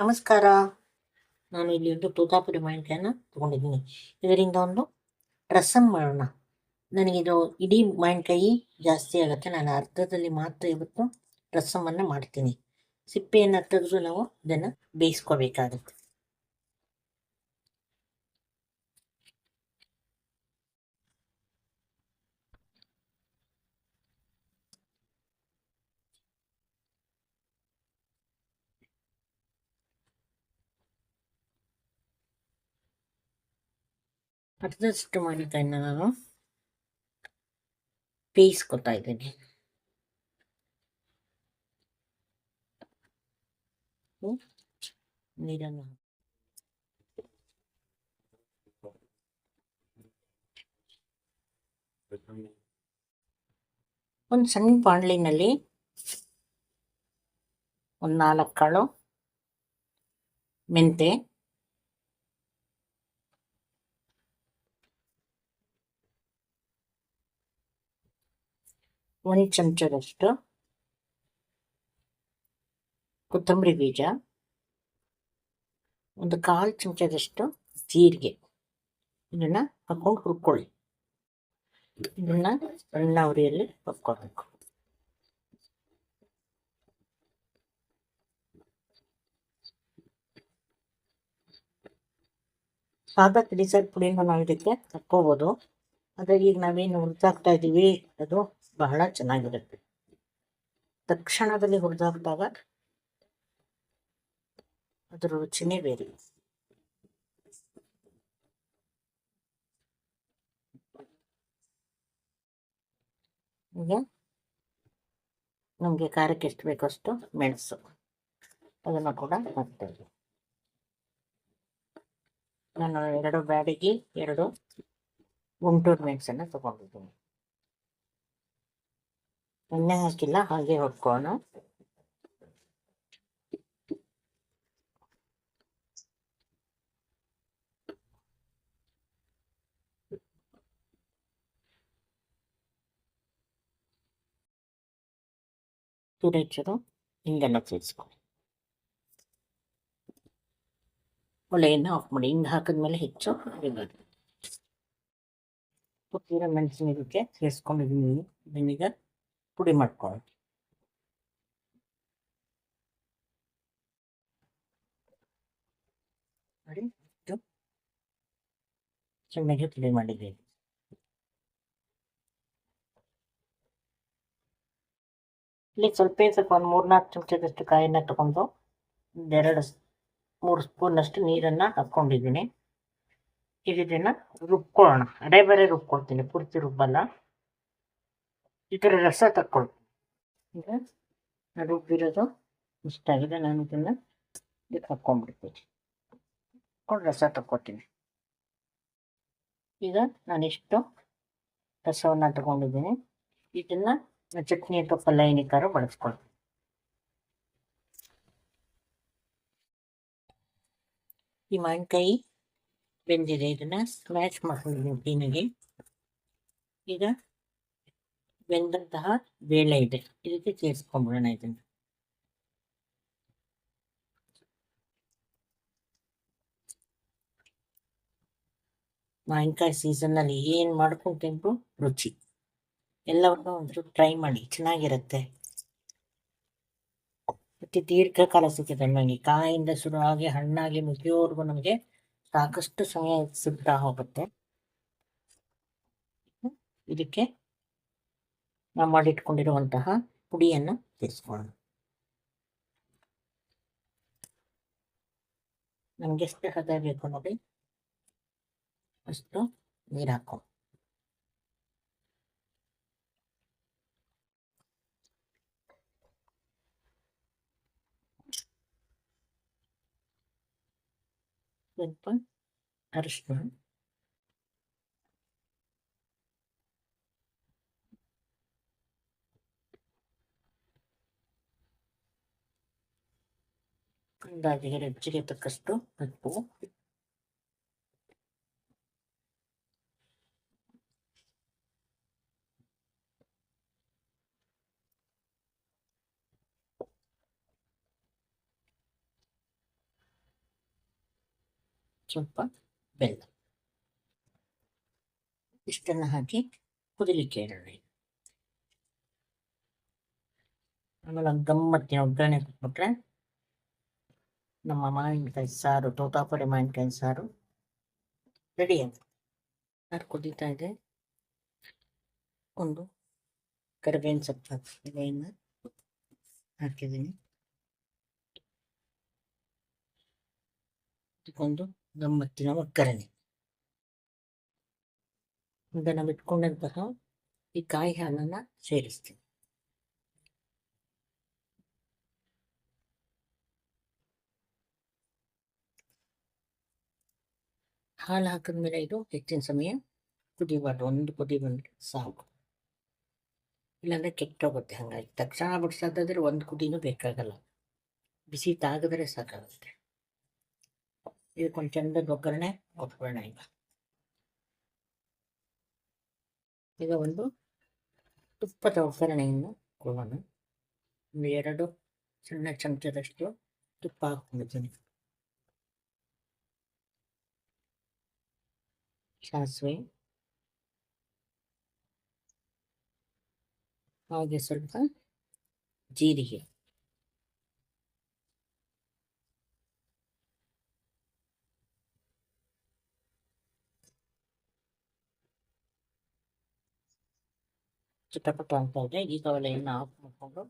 ನಮಸ್ಕಾರ. ನಾನು ಇಲ್ಲಿ ಒಂದು ತೋತಾಪುರಿ ಮಾವಿನಕಾಯನ್ನ ತೊಗೊಂಡಿದ್ದೀನಿ. ಇದರಿಂದ ಒಂದು ರಸಮ್ ಮಾಡೋಣ. ನನಗಿದು ಇಡೀ ಮಾವಿನಕಾಯಿ ಜಾಸ್ತಿ ಆಗುತ್ತೆ. ನಾನು ಅರ್ಧದಲ್ಲಿ ಮಾತ್ರ ಇವತ್ತು ರಸಮನ್ನು ಮಾಡ್ತೀನಿ. ಸಿಪ್ಪೆಯನ್ನು ತೆಗೆದು ನಾವು ಇದನ್ನು ಬೇಯಿಸ್ಕೋಬೇಕಾಗುತ್ತೆ. ಅರ್ಧದಷ್ಟು ಮಾವಿನಕಾಯಿನ ನಾನು ಬೇಯಿಸ್ಕೊತಾ ಇದ್ದೀನಿ. ನೀರನ್ನು ಒಂದು ಸಣ್ಣ ಬಾಣಲಿನಲ್ಲಿ ಒಂದು 4 ಕಾಳು ಮೆಂತೆ, ಒಂದು ಚಮಚದಷ್ಟು ಕೊತ್ತಂಬರಿ ಬೀಜ, ಒಂದು 1/4 ಚಮಚದಷ್ಟು ಜೀರಿಗೆ, ಇದನ್ನ ಹಾಕೊಂಡು ಹುರ್ಕೊಳ್ಳಿ. ಇದನ್ನ ಸಣ್ಣ ಉರಿಯಲ್ಲಿ ಹುರ್ಕೊಳ್ಬೇಕು. ಸಾದಾ ತಿಳಿಸಲ್ ಪುಡಿನ ನಾವು ಇದಕ್ಕೆ ಹಾಕ್ಕೋಬೋದು. ಆದರೆ ಈಗ ನಾವೇನು ಹುರಿದಾಕ್ತಾ ಇದ್ದೀವಿ ಅದು ಬಹಳ ಚೆನ್ನಾಗಿರುತ್ತೆ. ತಕ್ಷಣದಲ್ಲಿ ಹುರಿದಾಕಿದಾಗ ಅದರ ರುಚಿನೇ ಬೇರೆ. ಈಗ ನಮಗೆ ಖಾರಕ್ಕೆ ಎಷ್ಟು ಬೇಕಷ್ಟು ಮೆಣಸು ಅದನ್ನು ಕೂಡ ಹಾಕ್ತೇವೆ. ನಾನು 2 ಬ್ಯಾಡಿಗೆ 2 ಗುಂಟೂರು ಮೆಣಸನ್ನು ತಗೊಂಡಿದ್ದೀನಿ. ಎಣ್ಣೆ ಹಾಕಿಲ್ಲ, ಹಾಗೆ ಹೊಡ್ಕೋಣ. ತುರಿಚರು ಹಿಂಗನ್ನು ಸೇರಿಸ್ಕೊಳ್ಳಿ. ಒಲೆಯನ್ನು ಆಫ್ ಮಾಡಿ. ಹಿಂಗೆ ಹಾಕಿದ್ಮೇಲೆ ಹೆಚ್ಚು ಬೇಗದು ಕೊತ್ತಿರೋ ಮೆಣಸಿನ ಇದಕ್ಕೆ ಸೇರಿಸ್ಕೊಂಡಿದ್ದೀನಿ. ಇದನ್ನೀಗ ಪುಡಿ ಮಾಡ್ಕೊಳ್ಳಿ. ನೋಡಿ, ಇಷ್ಟು ಚೆನ್ನಾಗಿ ಪುಡಿ ಮಾಡಿದ್ದೀನಿ. ಇಲ್ಲಿ ಸ್ವಲ್ಪ ಒಂದು 3-4 ಚಮಚದಷ್ಟು ಕಾಯಿನ ತಗೊಂಡು 2-3 ಸ್ಪೂನಷ್ಟು ನೀರನ್ನು ಹಾಕ್ಕೊಂಡಿದ್ದೀನಿ. ಈಗ ಇದನ್ನು ರುಬ್ಕೊಳ್ಳೋಣ. ಅದೇ ಬೇರೆ ರುಬ್ಕೊಳ್ತೀನಿ, ಪೂರ್ತಿ ರುಬ್ಬಲ್ಲ. ಈ ಥರ ರಸ ತಕ್ಕೊಳ್ತೀನಿ. ಈಗ ರುಬ್ಬಿರೋದು ಇಷ್ಟಾಗಿದೆ. ನಾನು ಇದನ್ನು ಇದಕ್ಕೆ ಹಾಕ್ಕೊಂಡ್ಬಿಡ್ತೀನಿ. ಹಾಕ್ಕೊಂಡು ರಸ ತಕ್ಕೊತೀನಿ. ಈಗ ನಾನಿಷ್ಟು ರಸವನ್ನು ತಗೊಂಡಿದ್ದೀನಿ. ಇದನ್ನು ಚಟ್ನಿ ಅಥವಾ ಪಲ್ಯ ಏನಕ್ಕಾದ್ರೂ ಬಳಸ್ಕೊಳ್ತೀನಿ. ಈ ಮಾವಿನಕಾಯಿ ಬೆಂದಿದೆ, ಇದನ್ನು ಸ್ಮ್ಯಾಶ್ ಮಾಡ್ಕೊಂಡಿದ್ದೀನಿ ಕ್ಲೀನಾಗಿ. ಈಗ ಬೆಂದಂತಹ ಬೇಳೆ ಇದೆ, ಇದಕ್ಕೆ ಸೇರಿಸ್ಕೊಂಡ್ಬಿಡೋಣ. ಇದನ್ನು ಮಾವಿನಕಾಯಿ ಸೀಸನ್ನಲ್ಲಿ ಏನು ಮಾಡ್ಕೊಂಡು ತಿಂದ್ರು ರುಚಿ. ಎಲ್ಲವನ್ನು ಒಂಚೂರು ಟ್ರೈ ಮಾಡಿ, ಚೆನ್ನಾಗಿರುತ್ತೆ. ಮತ್ತು ದೀರ್ಘಕಾಲ ಸಿಗುತ್ತೆ. ನಮಗೆ ಕಾಯಿಂದ ಶುರು ಆಗಿ ಹಣ್ಣಾಗಿ ಮುಗಿಯೋವರೆಗೂ ನಮಗೆ ಸಾಕಷ್ಟು ಸಮಯ ಸಿಗ್ತಾ ಹೋಗುತ್ತೆ. ಇದಕ್ಕೆ ನಾವು ಮಾಡಿಟ್ಕೊಂಡಿರುವಂತಹ ಪುಡಿಯನ್ನು ಸೇರಿಸ್ಕೊಳ್ಳೋಣ. ನಮಗೆ ಎಷ್ಟು ಹದ ಬೇಕು ನೋಡಿ ಅಷ್ಟು ನೀರು ಹಾಕೋ. ಸ್ವಲ್ಪ ಅರಿಶಿನ, ಅಂದಾಜಿಗೆ ರುಚಿಗೆ ತಕ್ಕಷ್ಟು ಉಪ್ಪು, ಸ್ವಲ್ಪ ಬೆಲ್ಲ ಇಷ್ಟನ್ನು ಹಾಕಿ ಕುದಿಲಿಕ್ಕೆ ಇಡೋಣ. ಆಮೇಲೆ ಗಮ್ಮತ್ತಿನ ಒಗ್ಗರಣೆ ಕೊಟ್ಬಿಟ್ರೆ ನಮ್ಮ ಮಾವಿನಕಾಯಿ ಸಾರು, ತೋತಾಪುರಿ ಮಾವಿನಕಾಯಿ ಸಾರು ರೆಡಿ ಆಗುತ್ತೆ. ಸಾರು ಕುದೀತಾ ಇದೆ. ಒಂದು ಕರಿಬೇವಿನ ಸೊಪ್ಪು ಎಲೆಯನ್ನು ಹಾಕಿದ್ದೀನಿ. ಇದಕ್ಕೊಂದು ಗಮ್ಮತ್ತಿನ ಒಗ್ಗರಣೆ. ಈಗ ನಾವು ಇಟ್ಕೊಂಡಂತಹ ಈ ಕಾಯಿ ಹಾಲನ್ನು ಸೇರಿಸ್ತೀನಿ. ಹಾಲು ಹಾಕಿದ್ಮೇಲೆ ಇದು ಹೆಚ್ಚಿನ ಸಮಯ ಕುದಿಬಾರ್ದು. ಒಂದು ಕುದಿ ಬಂದರೆ ಸಾಕು, ಇಲ್ಲಾಂದರೆ ಕೆಟ್ಟೋಗುತ್ತೆ. ಹಾಗಾಗಿ ತಕ್ಷಣ ಬಿಡಿಸೋದಾದ್ರೆ ಒಂದು ಕುದಿನೂ ಬೇಕಾಗಲ್ಲ, ಬಿಸಿ ತಾಗಿದ್ರೆ ಸಾಕಾಗುತ್ತೆ. ಇದಕ್ಕೊಂದು ಚಂದದ ಒಗ್ಗರಣೆ ಕೊಟ್ಕೊಳ್ಳೋಣ. ಈಗ ಒಂದು ತುಪ್ಪದ ಒಗ್ಗರಣೆಯನ್ನು ಕೊಡೋಣ. ಒಂದು 2 ಸಣ್ಣ ಚಮಚದಷ್ಟು ತುಪ್ಪ ಹಾಕ್ಕೊಂಡಿದ್ದೀನಿ. ಸಾಸಿವೆ, ಹಾಗೆ ಸ್ವಲ್ಪ ಜೀರಿಗೆ, ಚಿಟಪಟ ಅಂತ ಇದೆ. ಈಗ ಒಲೆಯನ್ನು ಆಫ್ ಮಾಡಿಕೊಂಡು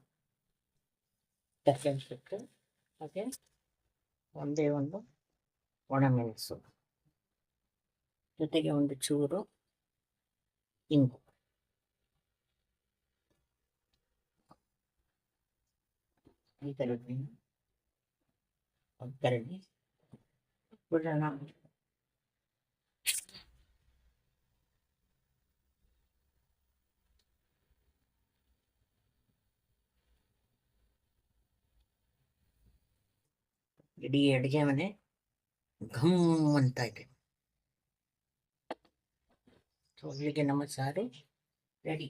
ತರಕಾರಿ ಹಾಗೆ ಒಂದೇ ಒಂದು ಒಣಮೆಣಸು, ಜೊತೆಗೆ ಒಂದು ಚೂರು ಇಂಗು, ಈ ಥರದ್ದು ಒಗ್ಗರಣೆ ಬಿಡೋಣ. ಇಡೀ ಅಡುಗೆ ಮನೆ ಘಮ್ ಅಂತ ಇದೆ. ಇಲ್ಲಿಗೆ ನಮ್ಮ ಸಾರು ರೆಡಿ.